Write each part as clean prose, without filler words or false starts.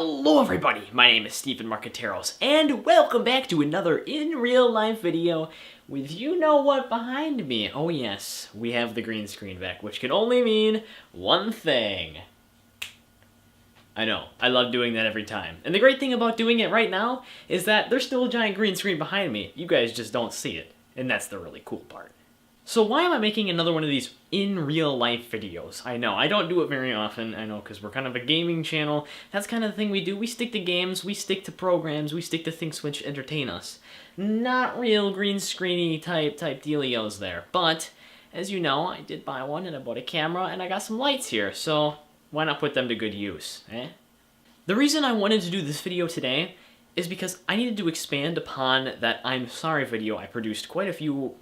Hello everybody, my name is Stephen Marqueteros, and welcome back to another in real life video with you know what behind me. Oh yes, we have the green screen back, which can only mean one thing. I know, I love doing that every time. And the great thing about doing it right now is that there's still a giant green screen behind me. You guys just don't see it, and that's the really cool part. So why am I making another one of these in real life videos? I know, I don't do it very often, I know, because we're kind of a gaming channel. That's kind of the thing we do. We stick to games, we stick to programs, we stick to things which entertain us. Not real green screeny type dealios there. But, as you know, I did buy one and I bought a camera and I got some lights here, so why not put them to good use, eh? The reason I wanted to do this video today is because I needed to expand upon that I'm sorry video I produced quite a few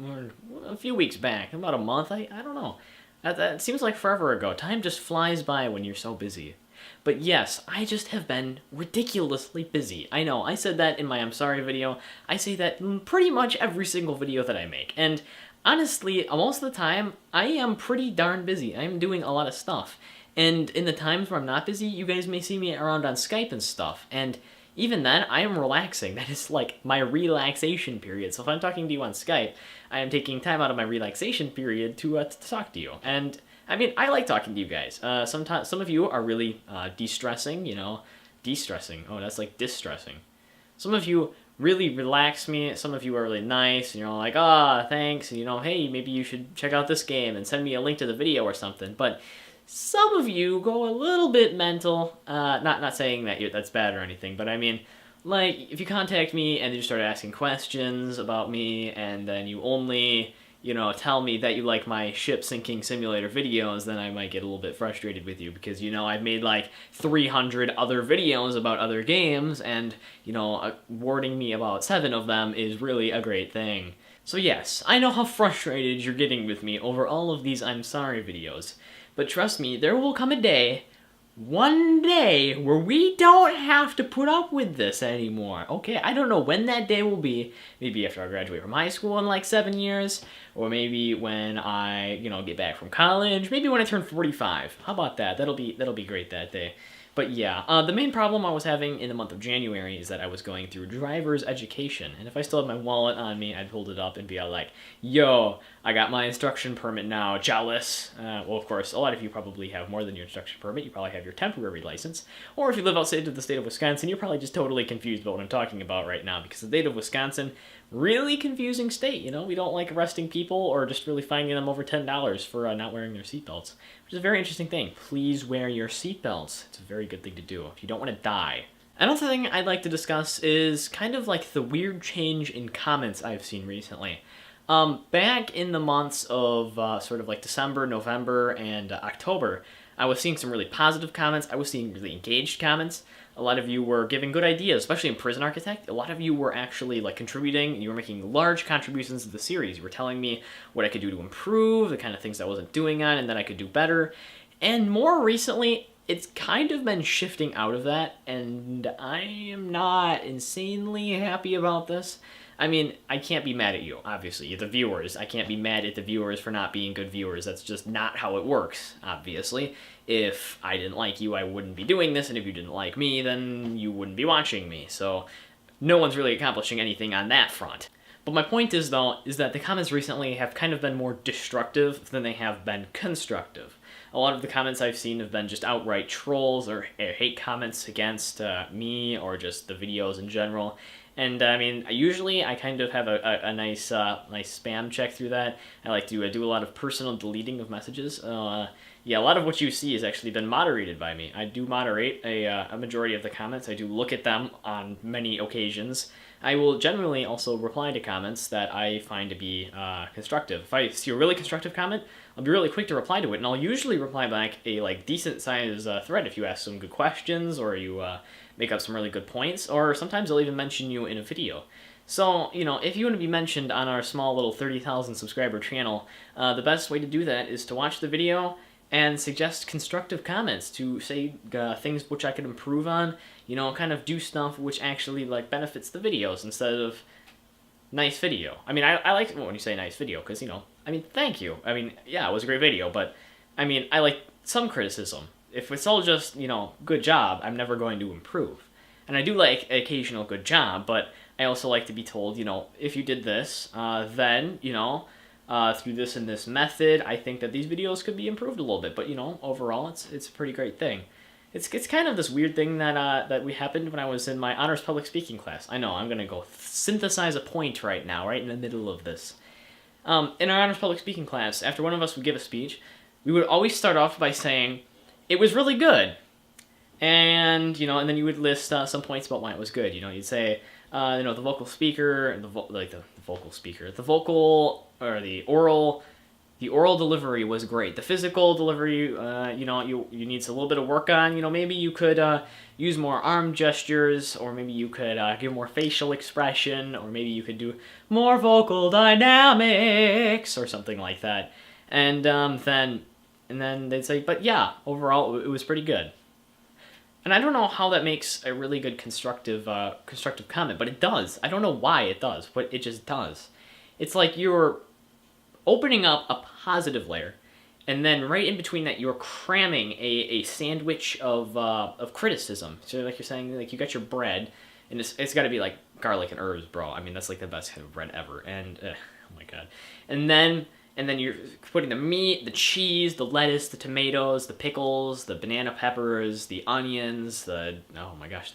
weeks back, about a month, I don't know. That seems like forever ago. Time just flies by when you're so busy. But yes, I just have been ridiculously busy. I know, I said that in my I'm sorry video. I say that pretty much every single video that I make. And honestly, most of the time, I am pretty darn busy. I am doing a lot of stuff. And in the times where I'm not busy, you guys may see me around on Skype and stuff. And even then, I am relaxing. That is like my relaxation period. So if I'm talking to you on Skype, I am taking time out of my relaxation period to talk to you. And I mean, I like talking to you guys. Sometimes some of you are really de-stressing, you know, de-stressing. Oh, that's like distressing. Some of you really relax me. Some of you are really nice, and you're all like, ah, thanks, and you know, hey, maybe you should check out this game and send me a link to the video or something. But some of you go a little bit mental, not saying that that's bad or anything, but I mean, like, if you contact me and you start asking questions about me, and then you only, you know, tell me that you like my ship sinking simulator videos, then I might get a little bit frustrated with you, because, you know, I've made like 300 other videos about other games, and, you know, awarding me about 7 of them is really a great thing. So yes, I know how frustrated you're getting with me over all of these I'm sorry videos. But trust me, there will come a day, one day, where we don't have to put up with this anymore. Okay, I don't know when that day will be. Maybe after I graduate from high school in like 7 years, or maybe when I, you know, get back from college. Maybe when I turn 45. How about that? That'll be great that day. But yeah, the main problem I was having in the month of January is that I was going through driver's education. And if I still had my wallet on me, I'd hold it up and be all like, yo, I got my instruction permit now, jealous. Well, of course, a lot of you probably have more than your instruction permit. You probably have your temporary license. Or if you live outside of the state of Wisconsin, you're probably just totally confused about what I'm talking about right now. Because the state of Wisconsin, really confusing state, you know? We don't like arresting people or just really fining them over $10 for not wearing their seatbelts. Which is a very interesting thing. Please wear your seatbelts. It's a very good thing to do if you don't want to die. Another thing I'd like to discuss is kind of like the weird change in comments I've seen recently. Back in the months of sort of like December, November, and October, I was seeing some really positive comments. I was seeing really engaged comments. A lot of you were giving good ideas, especially in Prison Architect. A lot of you were actually like contributing, and you were making large contributions to the series. You were telling me what I could do to improve, the kind of things I wasn't doing on, and that I could do better. And more recently, it's kind of been shifting out of that, and I am not insanely happy about this. I mean, I can't be mad at you, obviously, the viewers. I can't be mad at the viewers for not being good viewers. That's just not how it works, obviously. If I didn't like you, I wouldn't be doing this, and if you didn't like me, then you wouldn't be watching me. So no one's really accomplishing anything on that front. But my point is, though, is that the comments recently have kind of been more destructive than they have been constructive. A lot of the comments I've seen have been just outright trolls or hate comments against me or just the videos in general. And I mean, usually I kind of have a nice spam check through that. I like to do a lot of personal deleting of messages. Yeah, a lot of what you see has actually been moderated by me. I do moderate a majority of the comments. I do look at them on many occasions. I will generally also reply to comments that I find to be constructive. If I see a really constructive comment, I'll be really quick to reply to it, and I'll usually reply back a like decent-sized thread if you ask some good questions or you make up some really good points, or sometimes I'll even mention you in a video. So, you know, if you want to be mentioned on our small little 30,000 subscriber channel, the best way to do that is to watch the video and suggest constructive comments to say things which I could improve on, you know, kind of do stuff which actually like benefits the videos instead of nice video. I mean, I like when you say nice video, because, you know, I mean, thank you. I mean, yeah, it was a great video, but I mean, I like some criticism. if it's all just, good job, I'm never going to improve. And I do like occasional good job, but I also like to be told, if you did this, then, through this and this method, I think that these videos could be improved a little bit. But, overall, it's a pretty great thing. It's kind of this weird thing that we happened when I was in my honors public speaking class. I know, I'm going to go synthesize a point right now, right in the middle of this. In our honors public speaking class, after one of us would give a speech, we would always start off by saying, it was really good. And, and then you would list some points about why it was good. You'd say, the vocal speaker, the oral delivery was great. The physical delivery, you need a little bit of work on. Maybe you could use more arm gestures, or maybe you could give more facial expression, or maybe you could do more vocal dynamics, or something like that. And then they'd say, but yeah, overall it was pretty good. And I don't know how that makes a really good constructive comment, but it does. I don't know why it does, but it just does. It's like you're opening up a positive layer, and then right in between that, you're cramming a sandwich of criticism. So like you're saying, like you got your bread, and it's got to be like garlic and herbs, bro. I mean, that's like the best kind of bread ever. And oh my god. And then you're putting the meat, the cheese, the lettuce, the tomatoes, the pickles, the banana peppers, the onions, the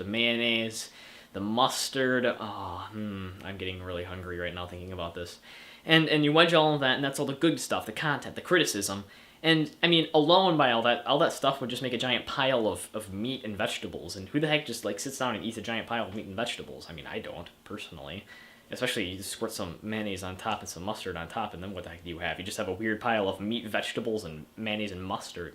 mayonnaise, the mustard. I'm getting really hungry right now thinking about this. And you wedge all of that, and that's all the good stuff, the content, the criticism. And, I mean, alone by all that stuff would just make a giant pile of meat and vegetables. And who the heck just, sits down and eats a giant pile of meat and vegetables? I mean, I don't, personally. Especially you just squirt some mayonnaise on top and some mustard on top, and then what the heck do you have? You just have a weird pile of meat, vegetables, and mayonnaise and mustard.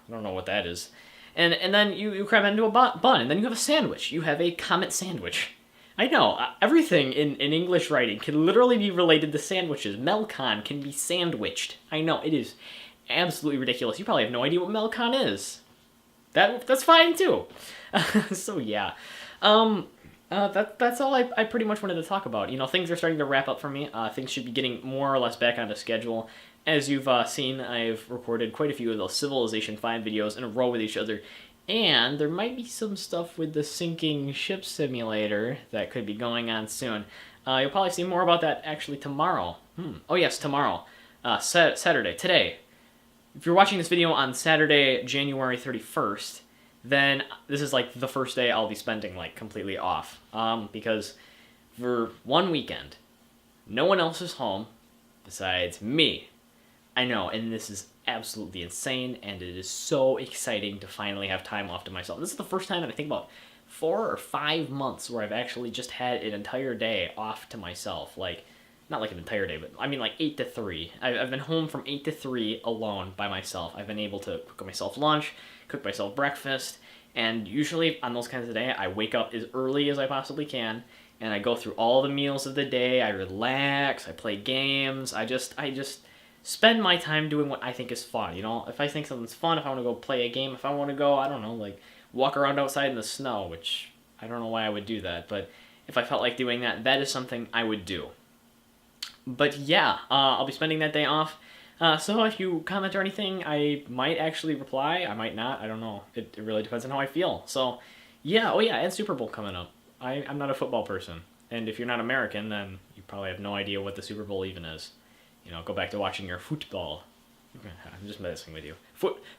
I don't know what that is. And then you cram it into a bun, and then you have a sandwich. You have a comment sandwich. I know, everything in English writing can literally be related to sandwiches. Melcon can be sandwiched. I know, it is absolutely ridiculous. You probably have no idea what melcon is. That's fine, too. So, yeah. That's all I pretty much wanted to talk about. Things are starting to wrap up for me. Things should be getting more or less back onto schedule. As you've seen, I've recorded quite a few of those Civilization 5 videos in a row with each other. And there might be some stuff with the sinking ship simulator that could be going on soon. You'll probably see more about that actually tomorrow. Oh yes, tomorrow. Saturday, today. If you're watching this video on Saturday, January 31st, then this is the first day I'll be spending completely off. Because for one weekend, no one else is home besides me. I know, and this is absolutely insane, and it is so exciting to finally have time off to myself. This is the first time that I think about 4 or 5 months where I've actually just had an entire day off to myself. Not an entire day, but I mean 8 to 3. I've been home from 8 to 3 alone by myself. I've been able to cook myself lunch, cook myself breakfast, and usually on those kinds of days, I wake up as early as I possibly can, and I go through all the meals of the day, I relax, I play games, I just spend my time doing what I think is fun, If I think something's fun, if I want to go play a game, if I want to go, I don't know, walk around outside in the snow, which I don't know why I would do that, but if I felt like doing that, that is something I would do. But yeah, I'll be spending that day off. So if you comment or anything, I might actually reply. I might not. I don't know. It really depends on how I feel. So yeah. Oh yeah, and Super Bowl coming up. I'm not a football person. And if you're not American, then you probably have no idea what the Super Bowl even is. Go back to watching your football. I'm just messing with you.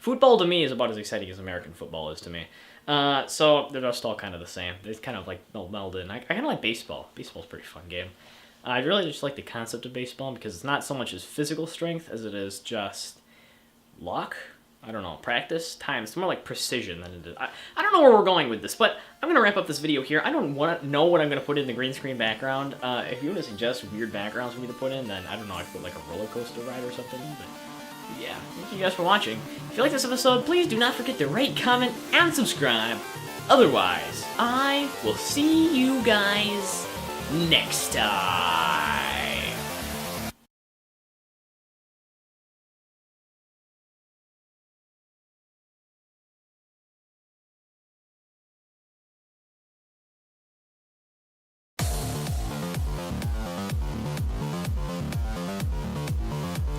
Football to me is about as exciting as American football is to me. So they're just all kind of the same. It's kind of melded in. I kind of like baseball. Baseball's a pretty fun game. I really just like the concept of baseball because it's not so much as physical strength as it is just luck. I don't know, practice, time. It's more like precision than it is. I don't know where we're going with this, but I'm going to wrap up this video here. I don't know what I'm going to put in the green screen background. If you want to suggest weird backgrounds for me to put in, then I don't know, I could put a roller coaster ride or something. But yeah, thank you guys for watching. If you like this episode, please do not forget to rate, comment, and subscribe. Otherwise, I will see you guys next time.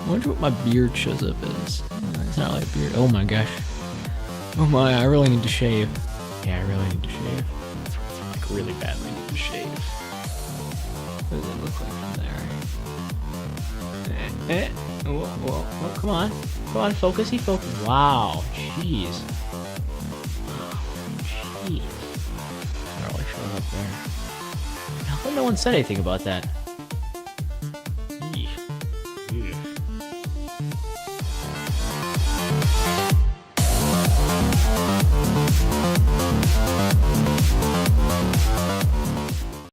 I wonder what my beard shows up as. It's not like beard. Oh my gosh. Oh my, I really need to shave. Yeah, I really need to shave. Like, really badly need to shave. What does it look like from there? Whoa, come on. Come on, focus, focus. Wow, jeez. Jeez. It's really showing up there. How come no one said anything about that?